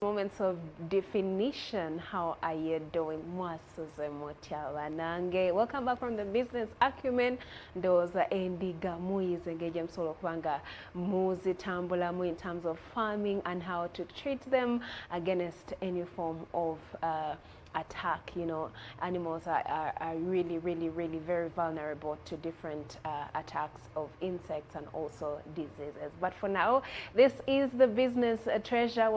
Moments of definition. How are you doing? Welcome back from the business acumen. Ndoza endiga muize ngeje msolo kubanga muzi tambula mu in terms of farming and how to treat them against any form of attack. You know, animals are really very vulnerable to different attacks of insects and also diseases. But for now, this is the business treasure.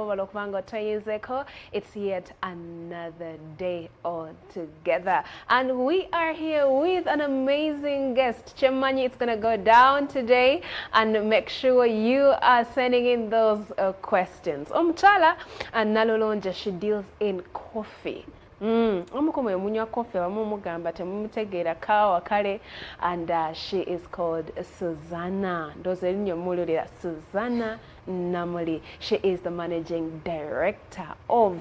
It's yet another day all together, and we are here with an amazing guest. Chemanyi, it's gonna go down today, and make sure you are sending in those questions. Omchala and Nalolonja, she deals in coffee. Omukomo munywa coffee wamumugamba temumutegeera kawa kale, and she is called Susanna. Ndoze erinnya mululira Susanna Namuli. She is the managing director of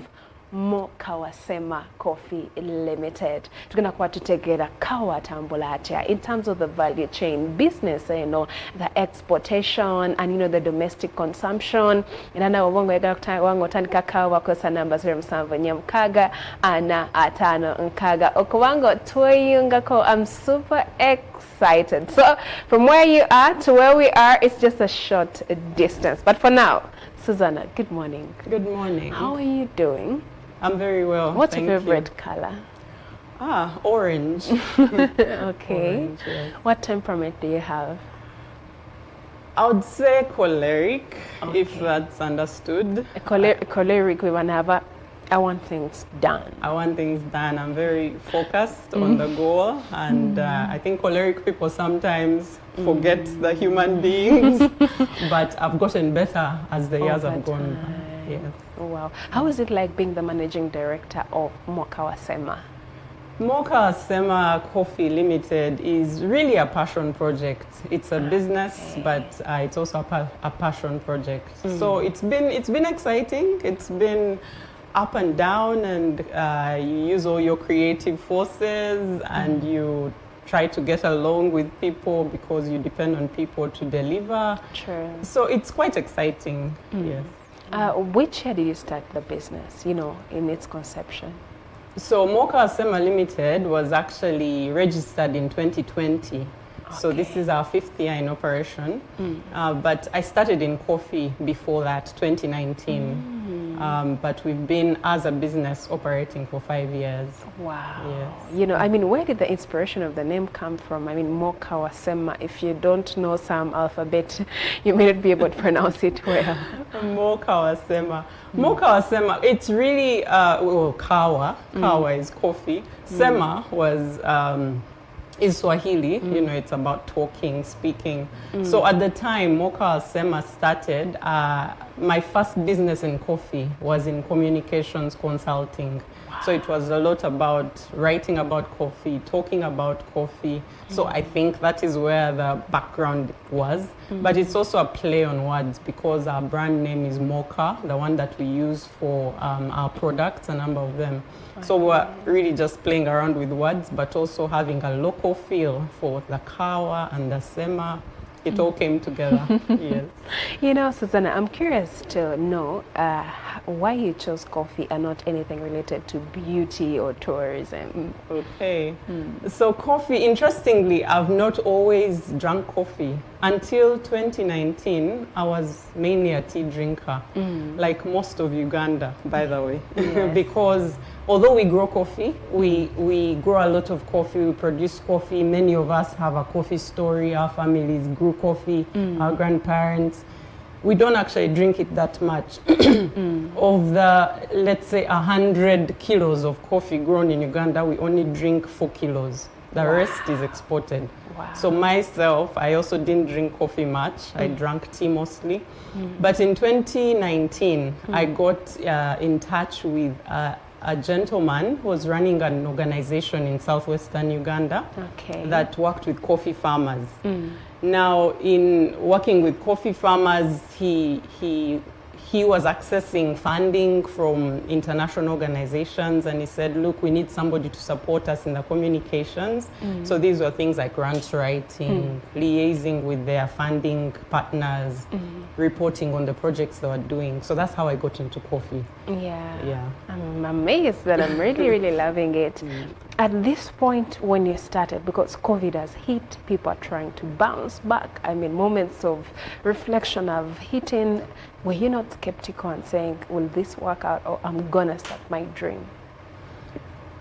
Kawasema Coffee Limited. Tugenda kuba tutegeera kawa tambula atya in terms of the value chain business, you know, the exportation and, you know, the domestic consumption. Era nawe obongo yagala wangu otandika kawa kosa namba 07 ana atano nkaga okubango tweyungako. I'm super excited. So from where you are to where we are, it's just a short distance. But for now, Susanna, good morning. Good morning. How are you doing? I'm very well. What's your favorite color? Orange. Okay. Orange, yes. What temperament do you have? I would say choleric, if that's understood. Choleric, we want to have I want things done. I want things done. I'm very focused on the goal, and I think choleric people sometimes forget the human beings, but I've gotten better as the years have gone by. Yes. Oh, wow. How is it like being the managing director of Kawasema? Kawasema Coffee Limited is really a passion project. It's a business, but it's also a passion project. So it's been exciting. It's been up and down, and you use all your creative forces, and you try to get along with people because you depend on people to deliver. True. So it's quite exciting. Yes. Which year did you start the business, you know, in its conception? So Kawasema Limited was actually registered in 2020. Okay. So this is our 5th year in operation. But I started in coffee before that, 2019. But we've been as a business operating for 5 years. Wow. Yes. You know, I mean, where did the inspiration of the name come from? I mean, Kawasema, if you don't know some alphabet, you may not be able to pronounce it well. Kawasema. Kawasema, it's really, kawa. Kawa is coffee. Sema was is Swahili, you know, it's about talking, speaking. So at the time Kawasema started, my first business in coffee was in communications consulting. Wow. So it was a lot about writing about coffee, talking about coffee. So I think that is where the background was. But it's also a play on words because our brand name is Mocha, the one that we use for our products, a number of them. So we're really just playing around with words, but also having a local feel for the kawa and the sema. It all came together. Yes. You know, Susanna, I'm curious to know why you chose coffee and not anything related to beauty or tourism. Okay. So coffee, interestingly, I've not always drunk coffee. Until 2019, I was mainly a tea drinker, like most of Uganda, by the way. Yes. Because although we grow coffee, we grow a lot of coffee, we produce coffee. Many of us have a coffee story. Our families grew coffee, our grandparents. We don't actually drink it that much. Of the, let's say, 100 kilos of coffee grown in Uganda, we only drink 4 kilos. The rest is exported. Wow. So myself, I also didn't drink coffee much. I drank tea mostly. But in 2019, I got in touch with a gentleman who was running an organization in southwestern Uganda that worked with coffee farmers. Now, in working with coffee farmers, he he was accessing funding from international organizations, and he said, look, we need somebody to support us in the communications. So these were things like grants writing, liaising with their funding partners, reporting on the projects they were doing. So that's how I got into coffee. Yeah. I'm amazed that I'm really, really loving it. At this point when you started, because COVID has hit, people are trying to bounce back. I mean, moments of reflection have hit in. Were you not skeptical and saying, will this work out, or I'm gonna start my dream?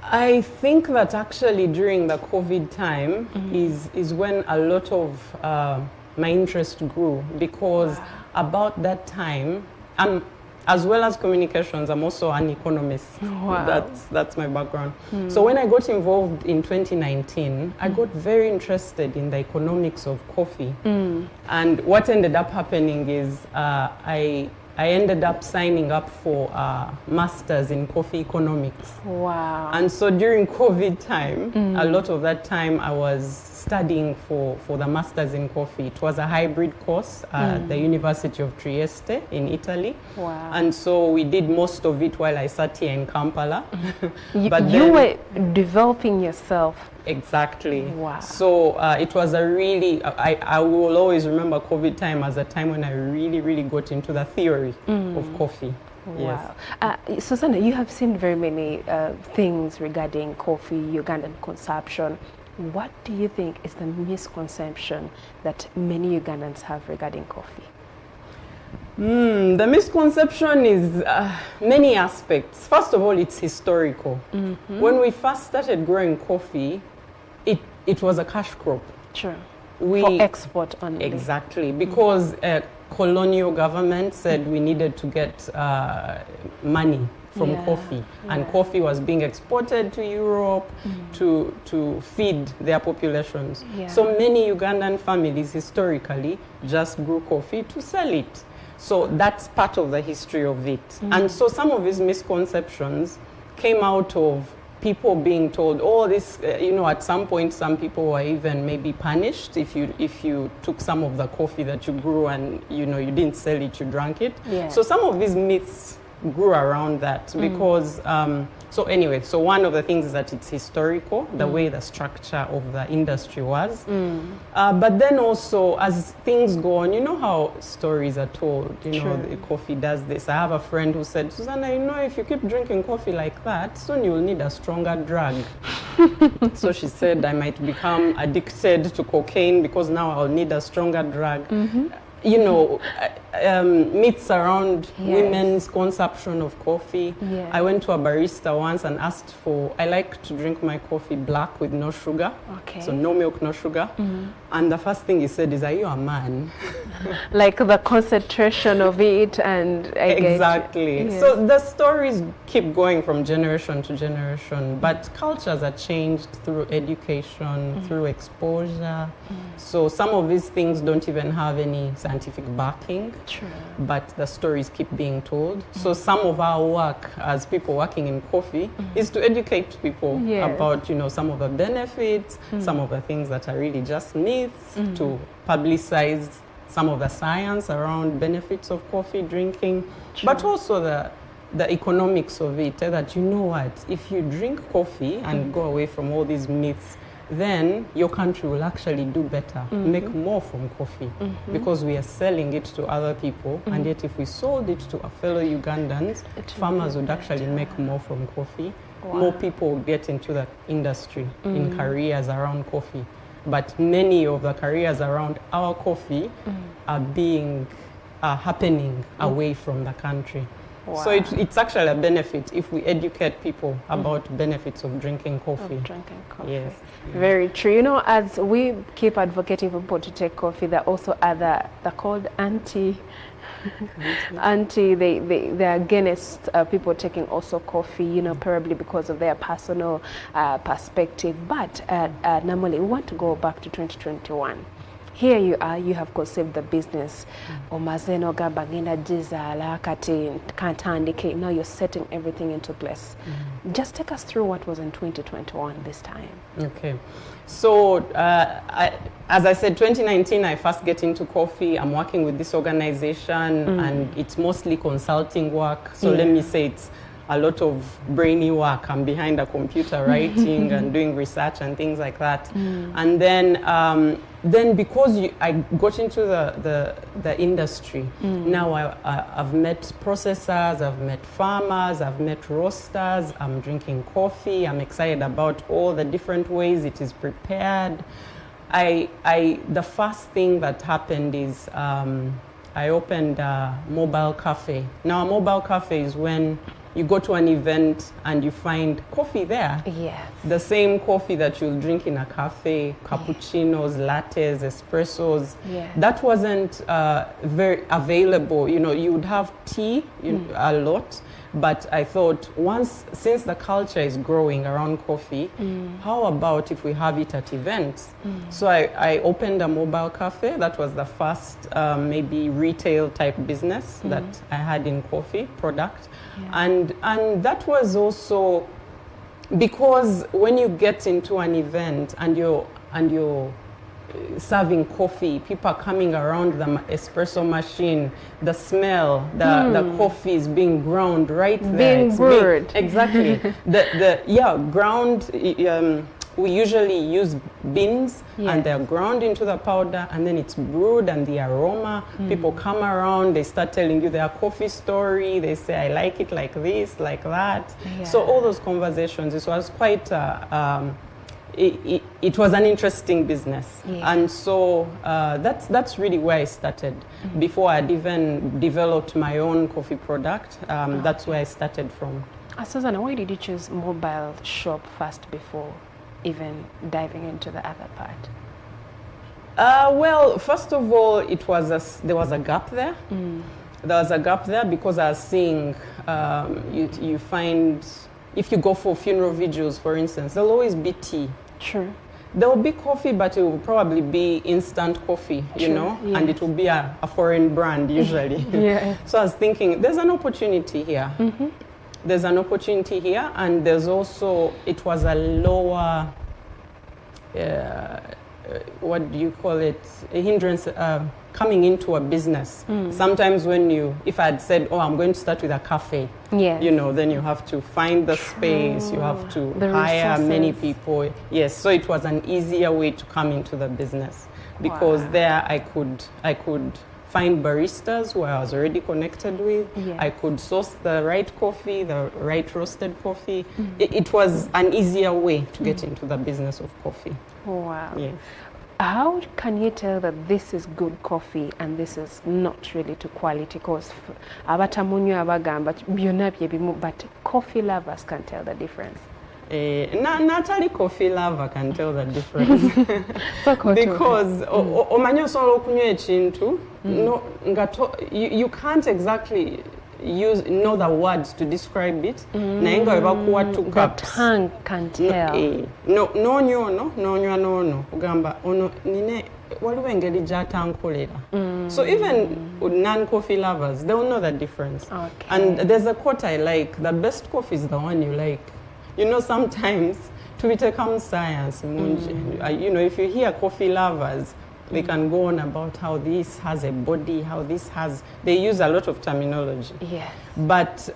I think that actually during the COVID time is when a lot of my interest grew, because about that time, as well as communications, I'm also an economist. That's my background. So when I got involved in 2019, I got very interested in the economics of coffee. And what ended up happening is I ended up signing up for a master's in coffee economics. And so during COVID time, a lot of that time I was studying for the master's in coffee. It was a hybrid course at the University of Trieste in Italy. And so we did most of it while I sat here in Kampala. But you were developing yourself. Exactly. So it was a really, I will always remember COVID time as a time when I really, really got into the theory of coffee. Susanna, you have seen very many things regarding coffee, Ugandan consumption. What do you think is the misconception that many Ugandans have regarding coffee? The misconception is many aspects. First of all, it's historical. When we first started growing coffee, it was a cash crop. For export only. Exactly, because colonial government said we needed to get money from coffee, and coffee was being exported to Europe to feed their populations. So many Ugandan families historically just grew coffee to sell it. So that's part of the history of it. And so some of these misconceptions came out of people being told, oh, this, at some point, some people were even maybe punished if you took some of the coffee that you grew and, you didn't sell it, you drank it. So some of these myths grew around that because, so one of the things is that it's historical, the way the structure of the industry was. But then also, as things go on, you know how stories are told, the coffee does this. I have a friend who said, Susanna, if you keep drinking coffee like that, soon you'll need a stronger drug. So she said, I might become addicted to cocaine because now I'll need a stronger drug. Myths around women's consumption of coffee. I went to a barista once and asked I like to drink my coffee black with no sugar. So no milk, no sugar. And the first thing he said is, are you a man? Like the concentration of it, and exactly. So the stories keep going from generation to generation, but cultures are changed through education, through exposure. So some of these things don't even have any scientific backing, but the stories keep being told. So some of our work as people working in coffee is to educate people about, some of the benefits, some of the things that are really just myths, to publicize some of the science around benefits of coffee drinking, but also the economics of it, that if you drink coffee and go away from all these myths, then your country will actually do better, make more from coffee, because we are selling it to other people, and yet if we sold it to our fellow Ugandans, farmers would actually make more from coffee. More people would get into the industry in careers around coffee. But many of the careers around our coffee are happening away from the country. So it's actually a benefit if we educate people about benefits of drinking coffee. Yes. Very true. As we keep advocating for people to take coffee, there are also they're called they're against people taking also coffee, probably because of their personal perspective. But normally we want to go back to 2021. Here you are, you have conceived the business. Omazeno gamba ngenda jizaala kati kantandike. Now you're setting everything into place. Just take us through what was in 2021 this time. Okay. So, as I said, 2019, I first get into coffee. I'm working with this organization, and it's mostly consulting work. So let me say it's a lot of brainy work. I'm behind a computer writing and doing research and things like that. And then because I got into the industry, now I've met processors, I've met farmers, I've met roasters, I'm drinking coffee, I'm excited about all the different ways it is prepared. The first thing that happened is I opened a mobile cafe. Now a mobile cafe is when you go to an event and you find coffee there. Yes. The same coffee that you'll drink in a cafe, cappuccinos, lattes, espressos. Yeah. That wasn't very available. You know, you would have tea a lot, but I thought since the culture is growing around coffee, how about if we have it at events? So I opened a mobile cafe. That was the first maybe retail type business that I had in coffee product. Yeah. And that was also because when you get into an event and you're serving coffee, people are coming around the espresso machine, the smell, the coffee is being ground right there. Being brewed. Exactly. Ground. We usually use beans, and they're ground into the powder, and then it's brewed, and the aroma, people come around, they start telling you their coffee story, they say, I like it like this, like that. Yeah. So all those conversations, it was quite, it was an interesting business. Yeah. And so that's really where I started. Before I'd even developed my own coffee product, that's where I started from. Susanna, why did you choose mobile shop first before even diving into the other part? Well, first of all, there was a gap there. There was a gap there because I was seeing, you find, if you go for funeral vigils, for instance, there'll always be tea. True. There will be coffee, but it will probably be instant coffee, you know, and it will be a foreign brand usually. Yeah. So I was thinking, there's an opportunity here. There's an opportunity here, and there's also, it was a lower, what do you call it, a hindrance coming into a business. Sometimes if I had said, I'm going to start with a cafe, you know, then you have to find the space, you have to hire many people. Yes, so it was an easier way to come into the business because there I could find baristas who I was already connected with. I could source the right coffee, the right roasted coffee. It was an easier way to get into the business of coffee. Wow. Yes. How can you tell that this is good coffee and this is not really to quality? Because abatamunyo abagamba byonna bye bimu, but coffee lovers can tell the difference. Natalie coffee lover can tell the difference. Because omanyo osobola okunywa ekintu, you can't exactly know the words to describe it. Naye nga webakuwa 2 cups. The tongue can tell. N'onywa ogamba ono nine waliwo engeri gy'atankolera. So even non-coffee lovers, they'll know the difference. Okay. And there's a quote I like, the best coffee is the one you like. You know, sometimes to become science, you know, if you hear coffee lovers, they can go on about how this has a body, they use a lot of terminology. Yeah. But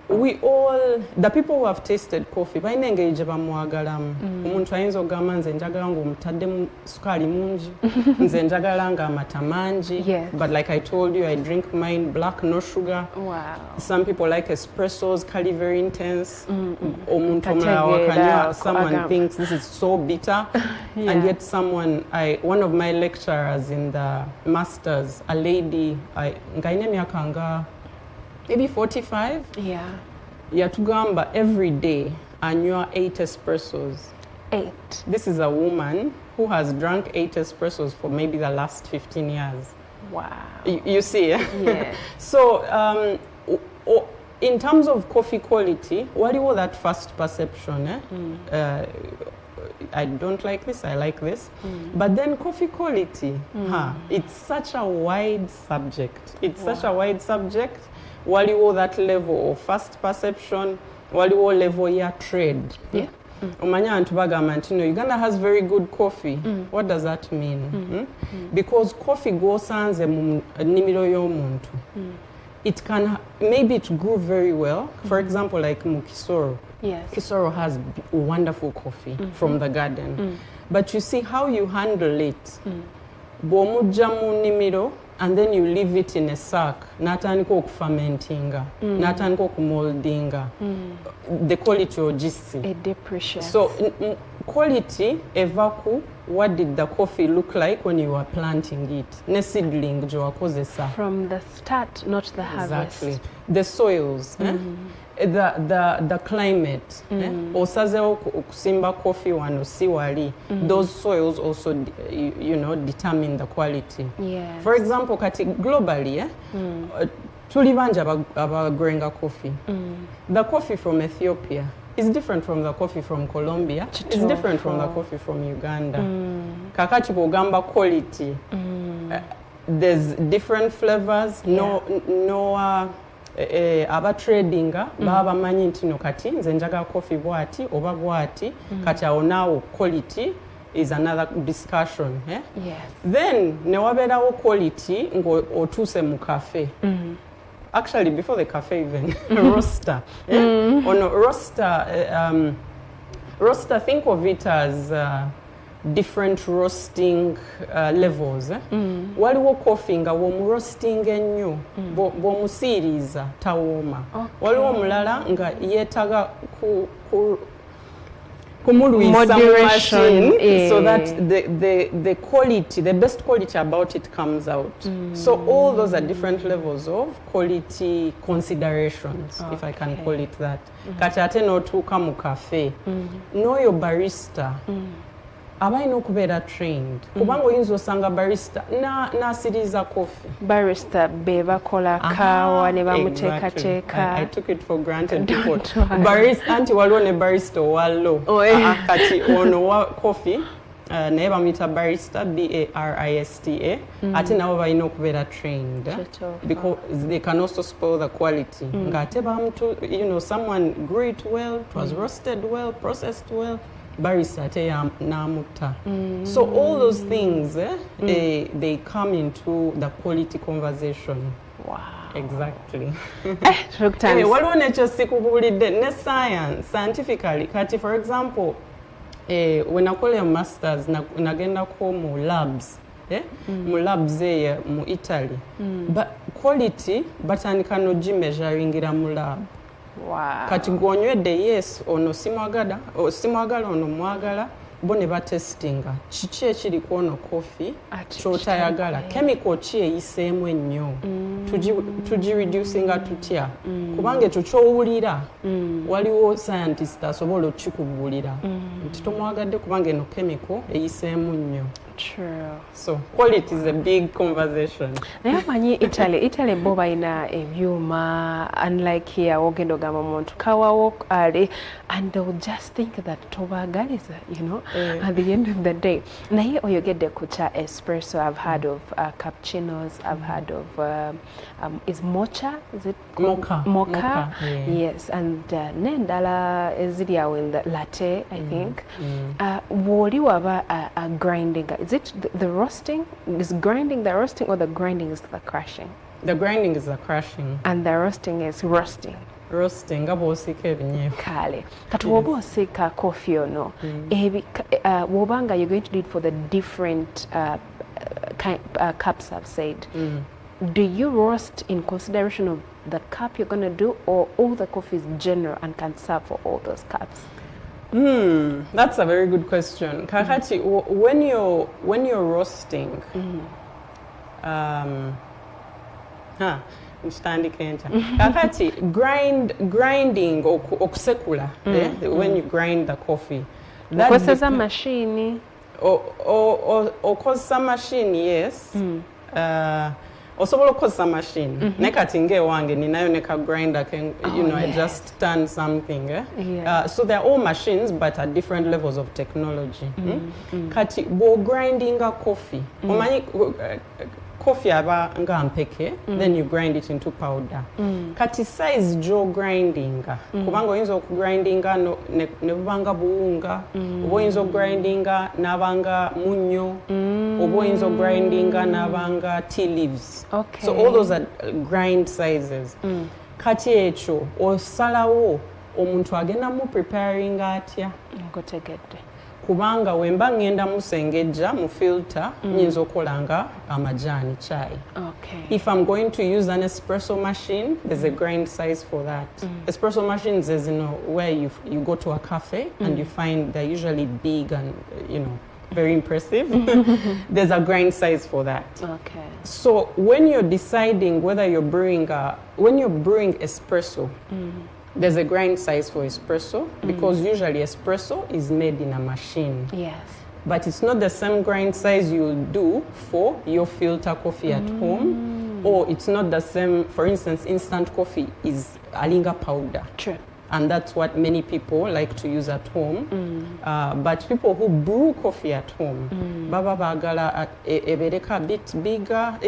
the people who have tasted coffee, bainengeri bamwagalamu. Omuntu ayinza ogamba nze njagala ng'omutaddemu sukaali mungi, nze njagala nga amata mangi. But like I told you, I drink mine black, no sugar. Wow. Some people like espressos, curry very intense. Omuntu omulala wakanywa, someone thinks this is so bitter. And yet one of my lecturers in the masters, a lady, ngaine myaka nga maybe 45. Yeah. Yatugamba every day anywa 8 espressos. 8. This is a woman who has drunk 8 espressos for maybe the last 15 years. Wow. You see? Yeah. So in terms of coffee quality, waliwo that first perception, I don't like this, I like this. But then coffee quality, it's such a wide subject. It's such a wide subject. Waliwo that level of first perception, waliwo level ya trade. Yeah. Omanya antu bagamba nti Uganda has very good coffee. What does that mean? Because coffee gosanze mu nnimiro y'omuntu. It can, maybe it grew very well. For example, like Kisoro. Yes. Kisoro has wonderful coffee from the garden. But you see how you handle it. Bw'omugya mu nnimiro, and then you leave it in a sack, natandika okufermentinga, natandika okumoldinga. The quality ogisi. It depreciates. So quality evaku, what did the coffee look like when you were planting it? Ne seedling gye wakozesa. From the start, not the harvest. Exactly. The soils, the climate. Osazeewo okusimba coffee wano si wali. Those soils also, determine the quality. Yes. For example, kati globally, tuli bangi abagrowinga coffee. The coffee from Ethiopia is different from the coffee from Colombia. It's different from the coffee from Uganda. Kakati bw'ogamba quality. There's different flavors. Aba tradinga baba bamanyi nti no kati nze njaga coffee bwati oba bwati kati awo naawo quality is another discussion. Yes. Then ne wabeerawo quality ng'otuuse mu cafe. Actually, before the cafe even, roaster. Roaster, think of it as different roasting levels. Waliwo coffee nga w'omuroasting ennyo, bw'omusiiriza tawooma. Waliwo omulala nga yeetaga kumulwisa mu machine so that the quality, the best quality about it comes out. So all those are different levels of quality considerations, if I can call it that. Kati ate n'otuuka mu cafe, know your barista. Abayina okubeera trained. Kubanga oyinza osanga barista n'asiriza coffee. Barista be bakola kaawa ne bamuteekateeka. I took it for granted before. Barista, anti waliwo ne barista owallo. Kati ono wa coffee, naye bamuyita barista, B-A-R-I-S-T-A. Ate nabo balina okubeera trained. Because they can also spoil the quality. Ng'ate someone grew it well, it was roasted well, processed well. Barista te namutta. So all those things, they come into the quality conversation. Wow. Exactly. Waliwo nekyo sikubulidde ne science, scientifically. Kati for example, when I call a masters, nagendako mu labs. Mu labs mu Italy. But quality, batandika nogimeasuringira mu lab. Wow. Kati gw'onywedde yes ono simwagala ono mwagala bo ne batestinga kiki ekiri ku ono coffee ky'otayagala chemical ki eyiseemu ennyo tugireducinga tutya kubanga ekyo ky'owulira waliwo scientist asobola okikugulira nti tomwagadde kubanga eno chemical eyiseemu nnyo. True. So quality is a big conversation. Naye manyi Italy bo balina ebyuma, unlike here ogenda ogamba omuntu kawawo ali, and they will just think that tobaagaliza, at the end of the day. Naye oyogedde ku cha espresso. I've heard of cappuccinos, I've heard of is mocha, is it mocha? Mocha. Yes, and nendala eziri awo in the latte, I think. Woli waba grinding. Is it the roasting? Is grinding the roasting, or the grinding is the crushing? The grinding is the crushing. And the roasting is roasting. Roasting, abosika ebinyefu. Kale. Kati woba osika coffee ono, wobanga you're going to do it for the different cups I've said. Do you roast in consideration of the cup you're going to do, or all the coffee is general and can serve for all those cups? That's a very good question. Kakati, when you're roasting, kakati grinding okusekula, when you grind the coffee. Okozesa machine. Okozesa machine, yes. osobola okukozesa machine ne kati ng'ewange ninayo ne ka grinder I just turn something so they're all machines but at different levels of technology. Kati bo grindinga coffee omanyi coffee aba nga mpeke then you grind it into powder. Kati size jo grindinga kubanga oyinza okugrindinga ne bubanga buwunga oba oyinza okugrindinga n'abanga munyo oba oyinza okugrindinga n'abanga tea leaves. So all those are grind sizes. Kati ekyo osalawo omuntu agenda mu preparing atya kubanga wemba ngenda musengejja mu filter nyinza okolanga amajani chai. If I'm going to use an espresso machine, there's a grind size for that. Espresso machines is where you go to a cafe and you find they're usually big and very impressive. There's a grind size for that. So when you're deciding whether you're brewing espresso, there's a grind size for espresso because usually espresso is made in a machine. But it's not the same grind size you do for your filter coffee at home, or it's not the same. For instance, instant coffee is alinga powder. And that's what many people like to use at home. But people who brew coffee at home, baba bagala ebereka a bit bigger.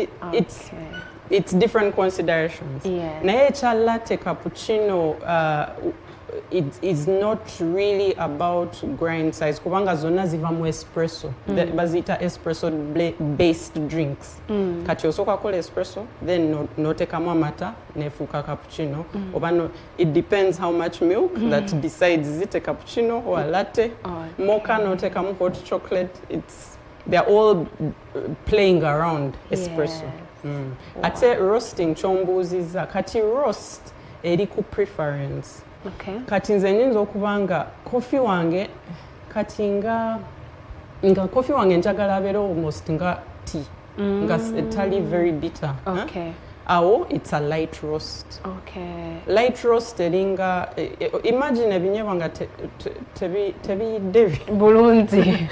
It's different considerations. Naye cha latte cappuccino, it is not really about grind size. Kubanga zona ziva mu espresso. Bazita espresso based drinks. Kati osoka kola espresso, then no teka mu amata, nefuka cappuccino. Obano, it depends how much milk that decides is it a cappuccino or a latte. Mocha no teka mu hot chocolate. They're all playing around espresso. Ate roasting chombuziza kati roast eri ku preference. Kati nze nyinza okubanga coffee wange kati nga coffee wange njagala abeera almost nga tea nga tali very bitter. Awo it's a light roast. Light roast eringa imagine ebinyebwa nga tebiyidde bulungi.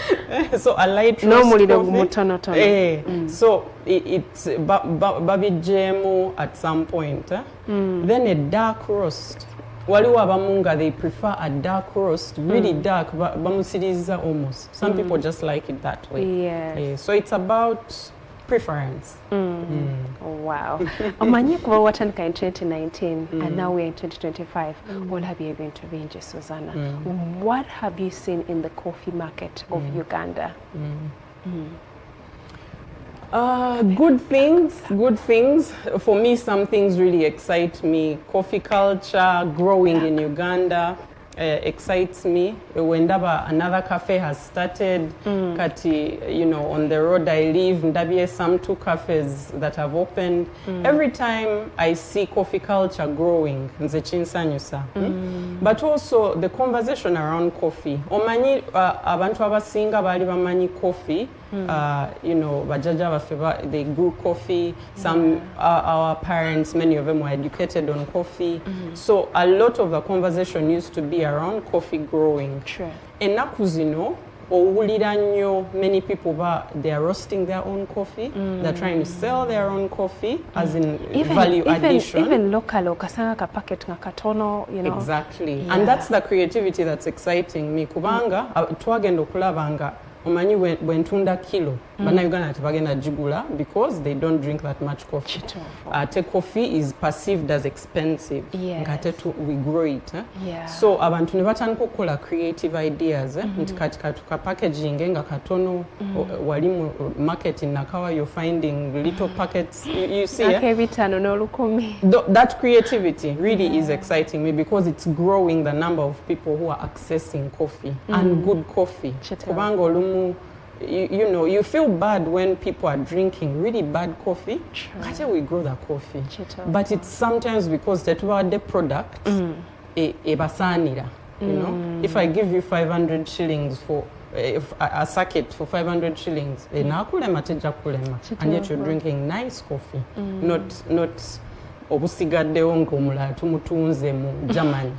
So a light roast n'omuliro mutonotono. So it's babijjemu at some point. Then a dark roast. Waliwo abamu nga they prefer a dark roast, really dark, bamusiriza almost. Some people just like it that way. So it's about preference. Wow. Omanyi kuba watandika in 2019 and now we're in 2025. What have you been to range, Susanna? What have you seen in the coffee market of Uganda? Good things. For me, some things really excite me. Coffee culture, growing in Uganda, excites me. When another cafe has started, kati, on the road I live, ndabye some 2 cafes that have opened. Every time I see coffee culture growing, nze chinsanyusa. But also the conversation around coffee. Omanyi abantu abasinga bali bamanyi coffee. Bajaja bafeba, they grew coffee. Some our parents, many of them were educated on coffee. So a lot of the conversation used to be around coffee growing. Enaku zino owulira nnyo many people they are roasting their own coffee. They're trying to sell their own coffee as in value addition. Even local okasanga ka packet nga katono, Exactly. And that's the creativity that's exciting me. Kubanga twagenda okulabanga omanyi bwentunda kilo bannayuganda tebagenda jigula because they don't drink that much coffee. Coffee is perceived as expensive. We grow it. So abantu ne batandika okukola creative ideas nti kati katuka packaging nga katono wali mu market in Nakawa you're finding little packets you see that creativity really is exciting me because it's growing the number of people who are accessing coffee and good coffee. Kubanga olumu you feel bad when people are drinking really bad coffee. Kati we grow the coffee. But it's sometimes because the product ebasanira. If I give you 500 shillings for a sacket for 500 shillings, and yet you're drinking nice coffee, not obusigaddewo ng'omulala tumutunze mu Germany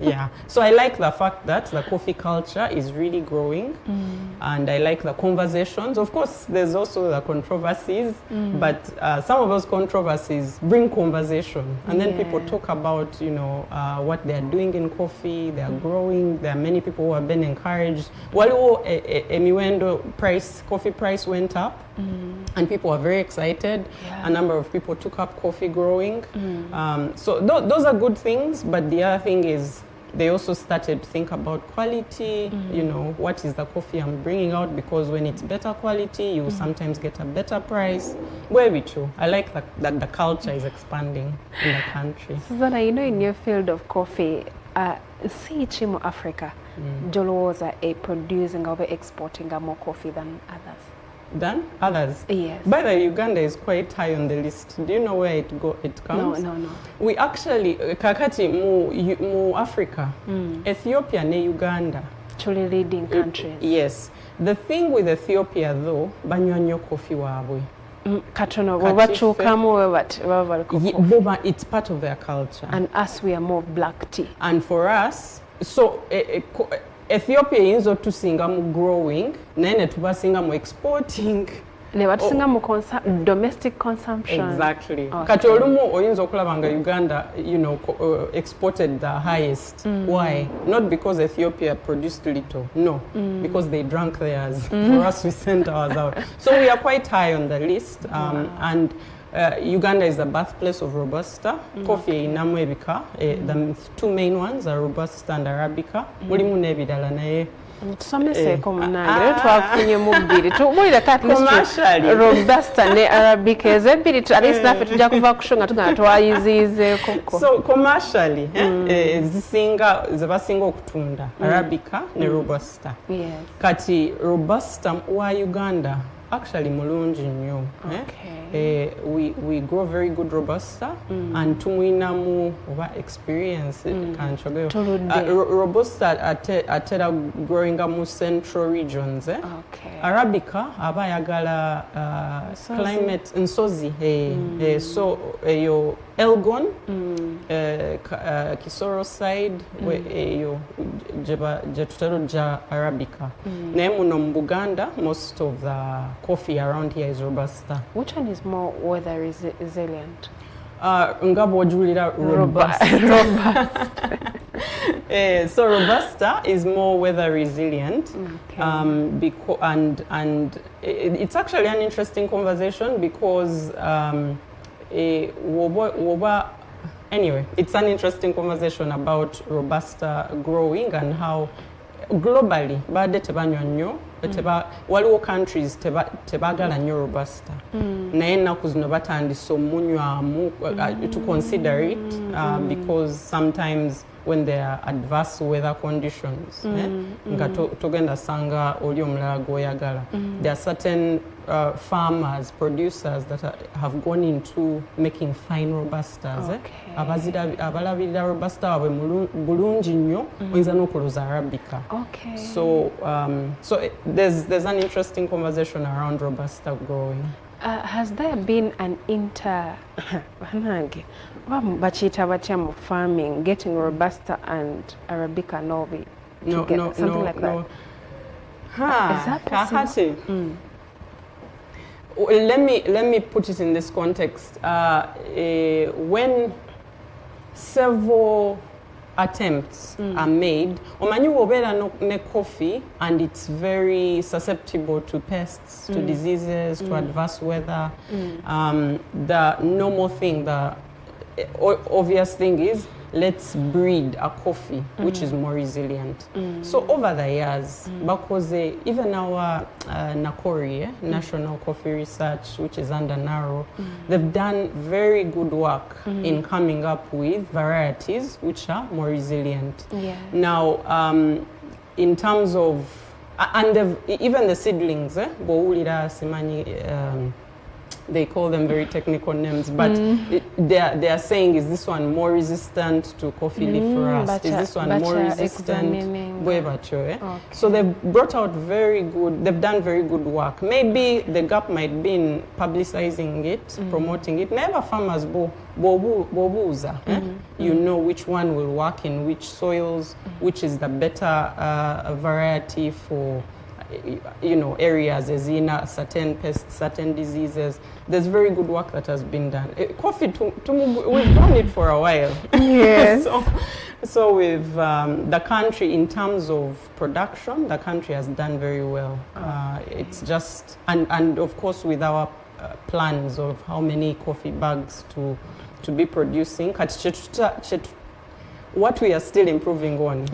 Yeah. So I like the fact that the coffee culture is really growing, and I like the conversations. Of course, there's also the controversies, but some of those controversies bring conversation, and then people talk about, you know, what they are doing in coffee. They are growing. There are many people who have been encouraged. While coffee price went up, and people are very excited. A number of people took up coffee growing. So those are good things, but the other thing is they also started to think about quality. You know, what is the coffee I'm bringing out, because when it's better quality, you will sometimes get a better price. Very true. I like that the culture is expanding in the country. Susanna, you know, in your field of coffee, see Chimo Africa, Joloza producing or exporting more coffee than others. Than others? Yes. By the way, Uganda is quite high on the list. Do you know where it comes? No. We actually, kakati mu Africa, Ethiopia ne Uganda. Actually leading countries. Yes. The thing with Ethiopia though, banywa nnyo coffee wabwe. Katono, boba, it's part of their culture. And us, we are more black tea. And for us, so Ethiopia yinza otusinga mu growing, naye ne tubasinga mu exporting. Ne batusinga mu domestic consumption. Exactly. Okay. Kati olumu oyinza okulaba nga Uganda, you know, exported the highest. Why? Not because Ethiopia produced little. No. Because they drank theirs. For us, we sent ours out. So we are quite high on the list. And Uganda is the birthplace of Robusta. Coffee inamwebika. The two main ones are Robusta and Arabica. Mulimu nebidala naye. Tusomese ko munange twafunye mubiri tubulira kati Robusta ne Arabica ezebiri at least nafe tujja kuva kushonga tugana twayizize koko. So commercially zisinga zebasinga okutunda Arabica ne Robusta. Yes. Kati Robusta wa Uganda actually mulungi nnyo. We grow very good Robusta and tumwinamu oba experience kanchogeyo. Robusta atera growing mu central regions. Arabica aba yagala climate nsozi. So yo Elgon, Kisoro side, yo jetutero ja Arabica. Naye muno mu Buganda, most of the coffee around here is Robusta. Which one is more weather resilient? Ngabo wajulira Robusta. So Robusta is more weather resilient. And it's actually an interesting conversation because anyway, it's an interesting conversation about Robusta growing and how globally bade tebanywa nnyo waliwo countries tebagala nnyo Robusta naye ennaku zino batandise omunywamu to consider it because sometimes when there are adverse weather conditions nga togenda sanga oli omulala gwoyagala there are certain farmers, producers that have gone into making fine Robustas. Abalabirira Robusta wabwe bulungi nnyo oyinza n'okulooza Arabica. So there's an interesting conversation around Robusta growing. Has there been an farming getting Robusta and Arabica Novi together? Something like that? Is that possible? Let me put it in this context. When several attempts are made, omanyi wobera ne coffee and it's very susceptible to pests, to diseases, to adverse weather. The normal thing, the obvious thing is let's breed a coffee which is more resilient. So over the years, because even our NACORI, National Coffee Research, which is under NARO, they've done very good work in coming up with varieties which are more resilient. Now, in terms of, and even the seedlings, they call them very technical names, but they are saying, is this one more resistant to coffee leaf rust? Is this one more resistant? So they've brought out they've done very good work. Maybe the gap might be in publicizing it, promoting it. Never farmers bobuza. You know which one will work in which soils, which is the better variety for areas as in certain pests, certain diseases. There's very good work that has been done. Coffee, we've done it for a while. Yes. So with the country, in terms of production, the country has done very well. It's just, and of course with our plans of how many coffee bags to be producing, what we are still improving on,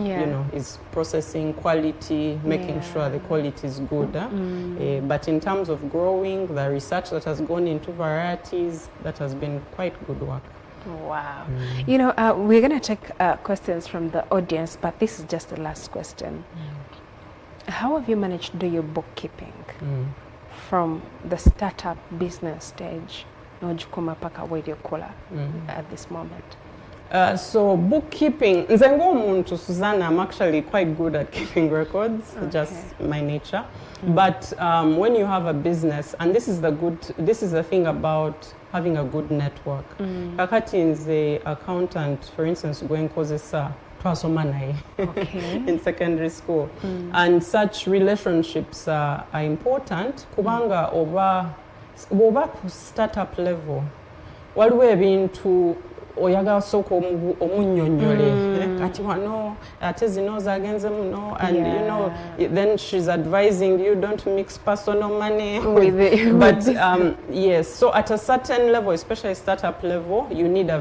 is processing quality, making sure the quality is good. But in terms of growing, the research that has gone into varieties, that has been quite good work. Wow. We're going to take questions from the audience, but this is just the last question. How have you managed to do your bookkeeping from the startup business stage at this moment? So bookkeeping, I'm actually quite good at keeping records, just my nature. But when you have a business, and this is the thing about having a good network. Kakati is the accountant, for instance, going causes in secondary school. And such relationships are important. Kubanga over startup level. What we've been to oyaga soko omunyonyole kati wano ate zino zagenze muno, and then she's advising you don't mix personal money with but yes, so at a certain level, especially startup level, you need a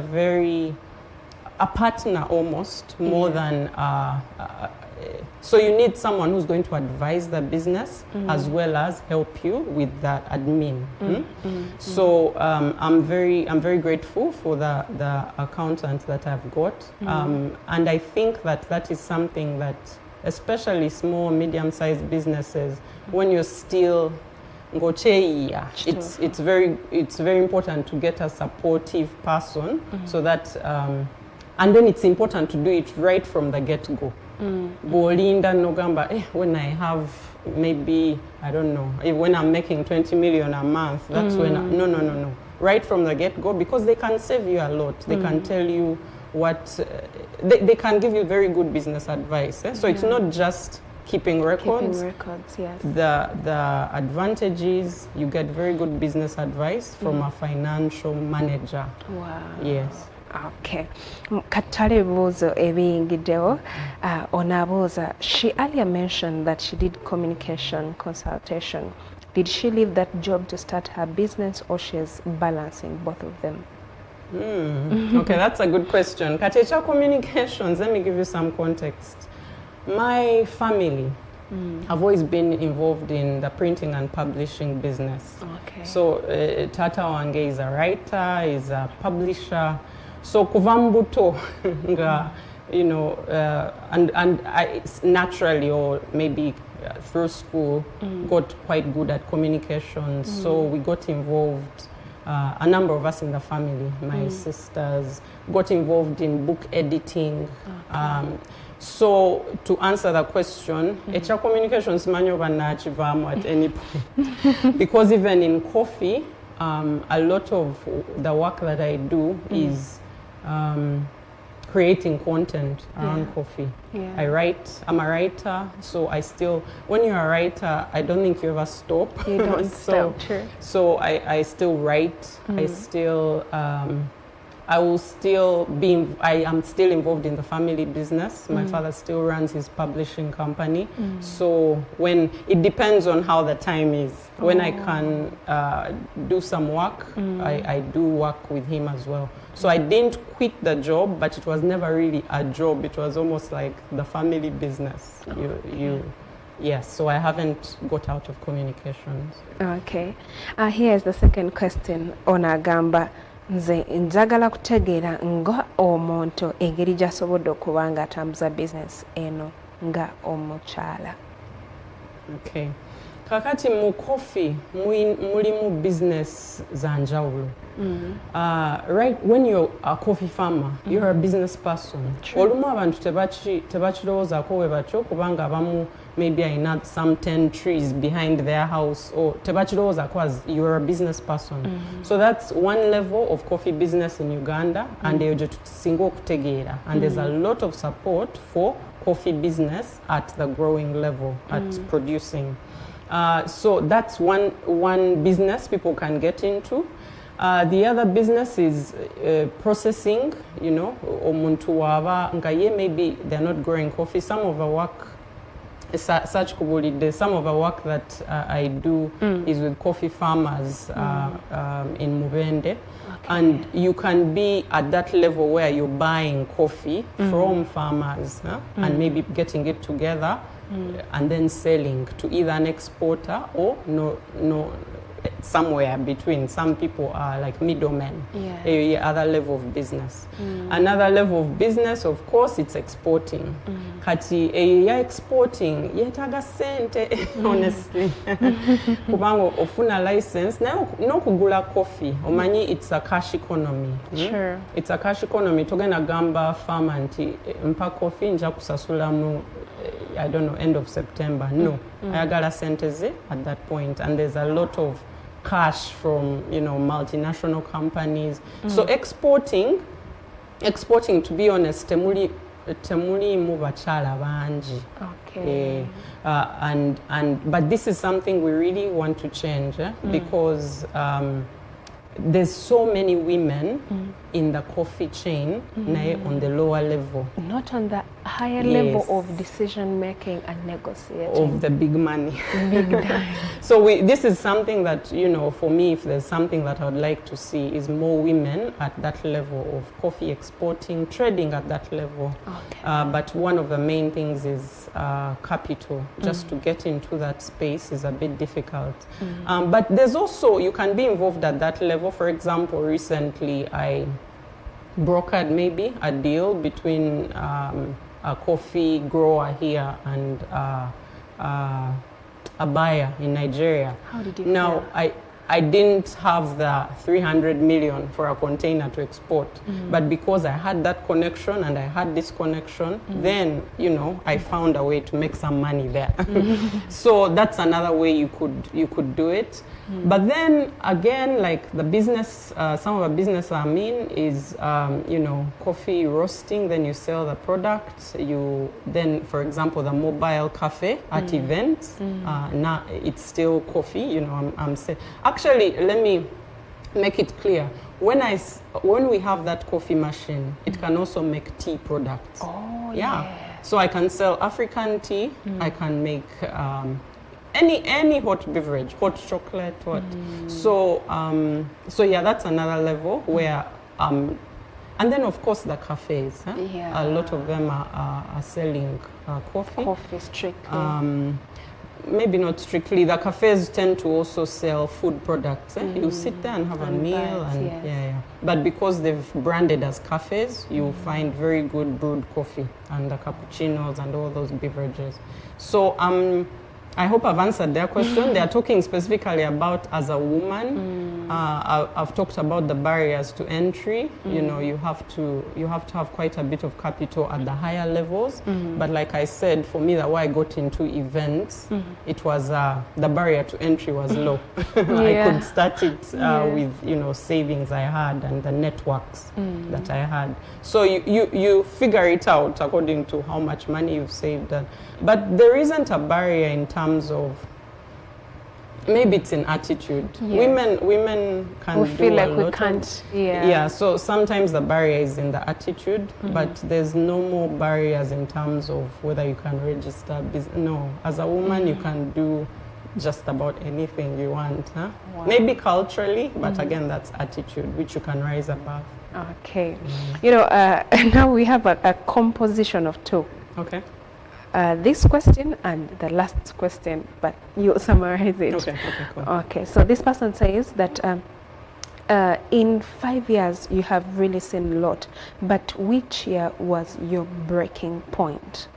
partner almost more than so you need someone who's going to advise the business as well as help you with the admin. So I'm very grateful for the accountant that I've got, and I think that is something that especially small, medium-sized businesses, when you're still it's very important to get a supportive person, so that and then it's important to do it right from the get-go. Bolinda Nogamba, when I have maybe, I don't know, when I'm making 20 million a month, that's when no. Right from the get-go, because they can save you a lot. They can tell you what, they can give you very good business advice. So it's not just keeping records. Yes. The advantage is you get very good business advice from a financial manager. Wow. Yes. Okay. Katale buzo ebiyingiddewo onabuuza, she earlier mentioned that she did communication consultation. Did she leave that job to start her business, or she's balancing both of them? Okay, that's a good question. Katecha Communications, let me give you some context. My family have always been involved in the printing and publishing business. Okay. So Tata Wange is a writer, is a publisher. So kuvambuto, and I naturally, or maybe through school, got quite good at communications. So we got involved, a number of us in the family, my sisters, got involved in book editing. So to answer the question, HR communications manyoba na achievamo at any point. Because even in coffee, a lot of the work that I do is creating content around coffee. I'm a writer, so when you're a writer, I don't think you ever stop. You don't stop, true. So I still write, I am still involved in the family business. My father still runs his publishing company. So it depends on how the time is. When I can do some work, I do work with him as well. So I didn't quit the job, but it was never really a job. It was almost like the family business. Yes, so I haven't got out of communications. Okay. Here's the second question on Agamba. Nze njagala kutegeera nga omuntu engeri gy'asobodde okuba nga atambuza business eno nga omukyala. Okay. kakati mu coffee mulimu business za njawulo. Right, when you're a coffee farmer, you're a business person. Olumu abantu tebakirowoozaako bwe batyo kubanga abamu maybe ayina some 10 trees behind their house or tebakirowoozaako as you're a business person. So that's one level of coffee business in Uganda and eyo gye tusinga okutegeera. And there's a lot of support for coffee business at the growing level, at producing. So that's one business people can get into. The other business is processing, you know, omuntu waba ngaye maybe they're not growing coffee. Some of the work such kubulide, some of the work that I do is with coffee farmers in Mubende. And you can be at that level where you're buying coffee from farmers and maybe getting it together and then selling to either an exporter or somewhere between. Some people are like middlemen. Other level of business. Another level of business, of course, it's exporting. Kati exporting yetaga sente honestly. Kubango ofuna license no kugula coffee. Omanyi it's a cash economy. Sure. It's a cash economy. Togena gamba farmer nti mpa coffee nja kusasula mu I don't know, end of September. No. Ayagala senteze at that point, and there's a lot of cash from, you know, multinational companies. So exporting, to be honest, temuli mu bachala banji. Okay. But this is something we really want to change because there's so many women in the coffee chain on the lower level. Not on the higher level of decision making and negotiating. Of the big money. Big time. So this is something that, you know, for me, if there's something that I would like to see is more women at that level of coffee exporting, trading at that level. Okay. But one of the main things is capital. Just to get into that space is a bit difficult. But there's also, you can be involved at that level. For example, recently I brokered maybe a deal between a coffee grower here and a buyer in Nigeria. How did you Now, feel? I didn't have the 300 million for a container to export, but because I had that connection and I had this connection, then, you know, I found a way to make some money there. So that's another way you could do it. But then again, like the business, some of the business I'm in is, you know, coffee roasting, then you sell the product. You then, for example, the mobile cafe at events, now it's still coffee, you know, I'm saying. Actually, let me make it clear. When we have that coffee machine, it can also make tea products. Oh, yeah. So I can sell African tea. I can make any hot beverage, hot chocolate, what. So yeah, that's another level where and then of course the cafes. Yeah. A lot of them are selling coffee. Coffee strictly. Maybe not strictly. The cafes tend to also sell food products. You sit there and have a meal, and But because they've branded as cafes, you find very good brewed coffee and the cappuccinos and all those beverages. So I hope I've answered their question. They are talking specifically about as a woman. I've talked about the barriers to entry. You know, you have to have quite a bit of capital at the higher levels. But like I said, for me, the way I got into events, it was the barrier to entry was low. I could start it with, you know, savings I had and the networks that I had. So you figure it out according to how much money you've saved. But there isn't a barrier in terms of, maybe it's an attitude. Women can we feel do like a we lot can't. Yeah, so sometimes the barrier is in the attitude, but there's no more barriers in terms of whether you can register business. No, as a woman you can do just about anything you want. Wow. Maybe culturally, but again, that's attitude, which you can rise above. Okay. You know, now we have a composition of two. Okay. This question and the last question, but you summarize it. Okay, cool. Okay, so this person says that in 5 years you have really seen a lot, but which year was your breaking point?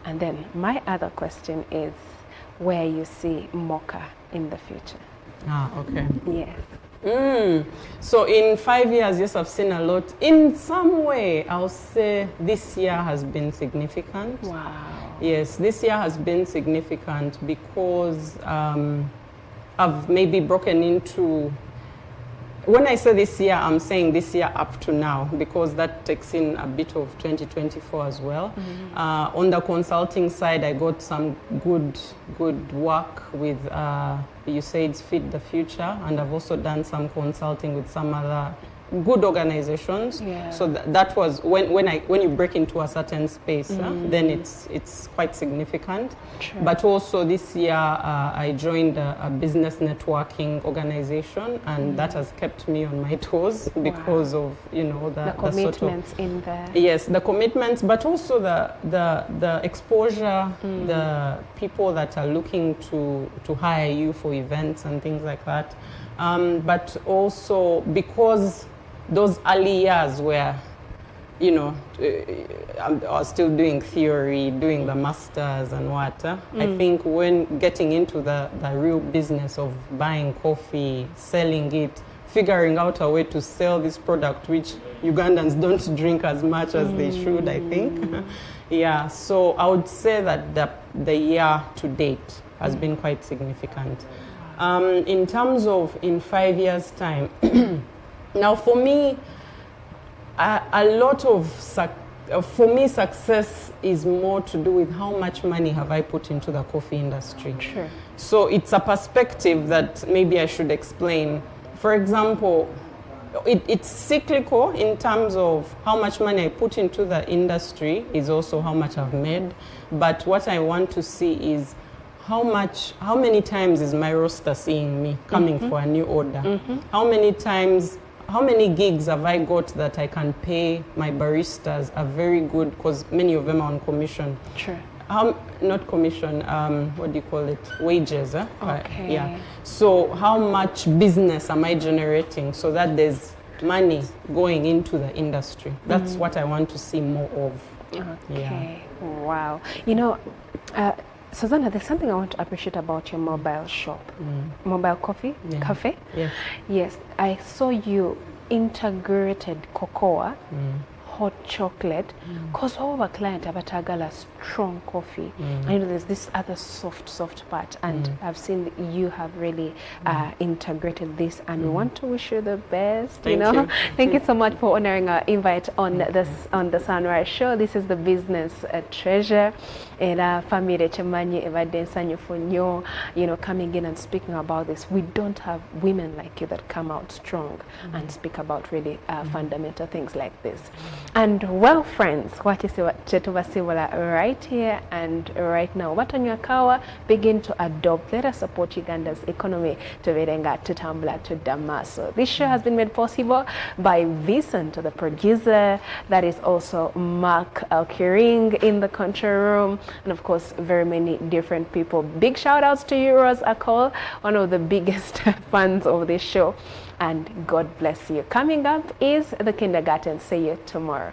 And then my other question is, where you see mocha in the future. Ah, okay. Yes. So in 5 years, yes, I've seen a lot. In some way, I'll say this year has been significant. Wow. Yes, this year has been significant because I've maybe broken into. When I say this year, I'm saying this year up to now because that takes in a bit of 2024 as well. On the consulting side, I got some good work with USAID's Feed the Future, and I've also done some consulting with some other good organizations. Yeah. So that was when you break into a certain space, then it's quite significant. True. But also this year I joined a business networking organization, and that has kept me on my toes because of the commitments in there. Yes, the commitments, but also the exposure, the people that are looking to hire you for events and things like that. But also because those early years where, I was still doing theory, doing the masters and what. I think when getting into the real business of buying coffee, selling it, figuring out a way to sell this product, which Ugandans don't drink as much as they should, I think. Yeah, so I would say that the year to date has been quite significant. In terms of in 5 years' time, now for me, success is more to do with how much money have I put into the coffee industry. Sure. So it's a perspective that maybe I should explain. For example, it's cyclical in terms of how much money I put into the industry is also how much I've made. But what I want to see is how many times is my roster seeing me coming for a new order? How many gigs have I got that I can pay my baristas a very good, because many of them are on commission. Sure. Not commission, what do you call it? Wages. Okay. Yeah. So how much business am I generating so that there's money going into the industry? That's what I want to see more of. Okay. Yeah. Wow. Susanna, there's something I want to appreciate about your mobile shop, mobile coffee cafe. Yes. Yes, I saw you integrated cocoa, hot chocolate, because all our clients have a strong coffee. I know there's this other soft part, and I've seen that you have really integrated this, and we want to wish you the best. Thank you. Thank you so much for honoring our invite on the Sunrise Show. This is the business treasure. Era family chemanyi evidence for coming in and speaking about this. We don't have women like you that come out strong and speak about really fundamental things like this. And well, friends, what is right here and right now? Watanyakawa begin to adopt. Let us support Uganda's economy to verenga to tambla to damaso. This show has been made possible by Vincent, the producer. That is also Mark Alkiring in the control room. And of course, very many different people. Big shout outs to you, Rose Akol, one of the biggest fans of this show. And God bless you. Coming up is the kindergarten. See you tomorrow.